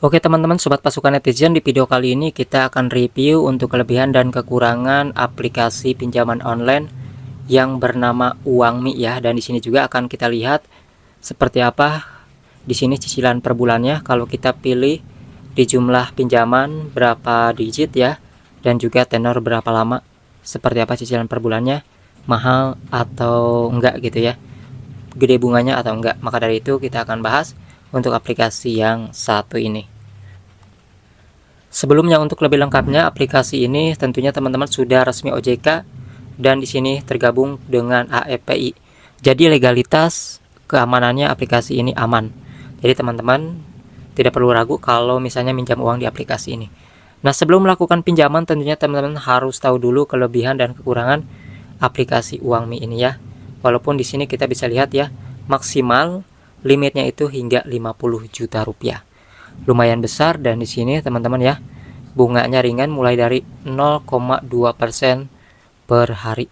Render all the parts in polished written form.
Oke teman-teman sobat pasukan netizen, di video kali ini kita akan review untuk kelebihan dan kekurangan aplikasi pinjaman online yang bernama Uangmi ya. Dan di sini juga akan kita lihat seperti apa di sini cicilan per bulannya kalau kita pilih di jumlah pinjaman berapa digit ya, dan juga tenor berapa lama, seperti apa cicilan per bulannya, mahal atau enggak gitu ya, gede bunganya atau enggak. Maka dari itu kita akan bahas untuk aplikasi yang satu ini. Sebelumnya untuk lebih lengkapnya aplikasi ini tentunya teman-teman sudah resmi OJK dan di sini tergabung dengan AFPI. Jadi legalitas keamanannya aplikasi ini aman. Jadi teman-teman tidak perlu ragu kalau misalnya minjam uang di aplikasi ini. Nah, sebelum melakukan pinjaman tentunya teman-teman harus tahu dulu kelebihan dan kekurangan aplikasi Uangmi ini ya. Walaupun di sini kita bisa lihat ya, maksimal limitnya itu hingga 50 juta rupiah. Lumayan besar, dan di sini teman-teman ya, bunganya ringan mulai dari 0,2% per hari.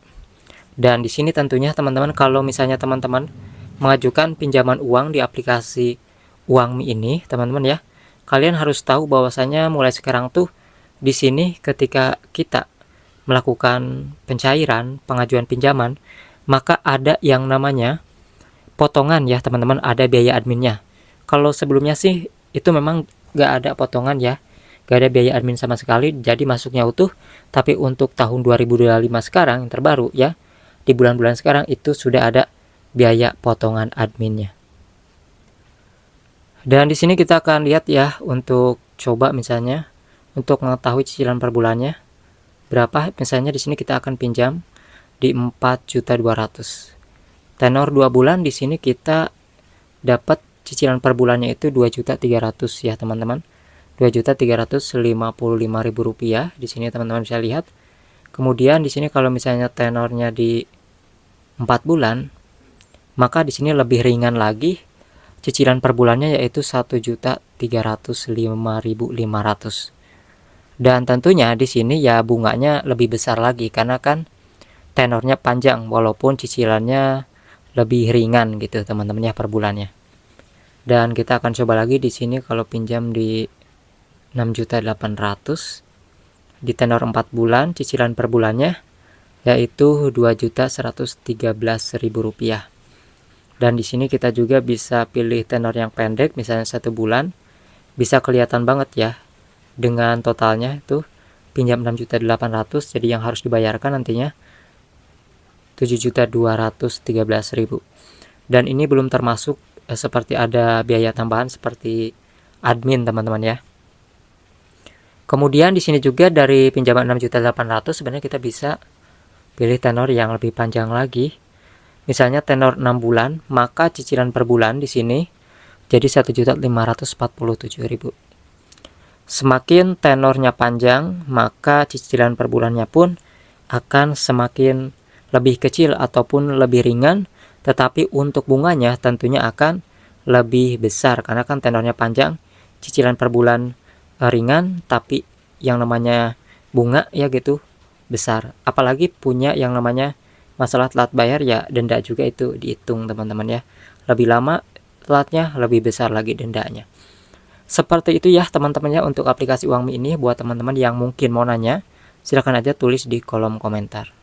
Dan di sini tentunya teman-teman kalau misalnya teman-teman mengajukan pinjaman uang di aplikasi Uangmi ini, teman-teman ya, kalian harus tahu bahwasanya mulai sekarang tuh di sini ketika kita melakukan pencairan pengajuan pinjaman, maka ada yang namanya potongan ya teman-teman, ada biaya adminnya. Kalau sebelumnya sih itu memang gak ada potongan ya, gak ada biaya admin sama sekali, jadi masuknya utuh. Tapi untuk tahun 2025 sekarang yang terbaru ya, di bulan-bulan sekarang itu sudah ada biaya potongan adminnya. Dan di sini kita akan lihat ya, untuk coba misalnya untuk mengetahui cicilan per bulannya berapa. Misalnya di sini kita akan pinjam di 4.200.000. Tenor 2 bulan, di sini kita dapat cicilan per bulannya itu 2.300.000 ya teman-teman. 2.355.000 rupiah. Di sini teman-teman bisa lihat. Kemudian di sini kalau misalnya tenornya di 4 bulan, maka di sini lebih ringan lagi cicilan per bulannya, yaitu 1.355.500. Dan tentunya di sini ya bunganya lebih besar lagi karena kan tenornya panjang, walaupun cicilannya lebih ringan gitu teman-teman ya per bulannya. Dan kita akan coba lagi di sini kalau pinjam di 6.800.000 di tenor 4 bulan, cicilan per bulannya yaitu 2.113.000 rupiah. Dan di sini kita juga bisa pilih tenor yang pendek, misalnya 1 bulan. Bisa kelihatan banget ya dengan totalnya itu pinjam 6.800.000, jadi yang harus dibayarkan nantinya 7.213.000. Dan ini belum termasuk seperti ada biaya tambahan seperti admin teman-teman ya. Kemudian di sini juga dari pinjaman 6.800.000 sebenarnya kita bisa pilih tenor yang lebih panjang lagi. Misalnya tenor 6 bulan, maka cicilan per bulan di sini jadi 1.547.000. Semakin tenornya panjang, maka cicilan per bulannya pun akan semakin lebih kecil ataupun lebih ringan, tetapi untuk bunganya tentunya akan lebih besar karena kan tenornya panjang, cicilan per bulan ringan, tapi yang namanya bunga ya gitu besar. Apalagi punya yang namanya masalah telat bayar ya, denda juga itu dihitung teman-teman ya. Lebih lama telatnya, lebih besar lagi dendanya. Seperti itu ya teman-teman ya untuk aplikasi Uangmi ini. Buat teman-teman yang mungkin mau nanya, silahkan aja tulis di kolom komentar.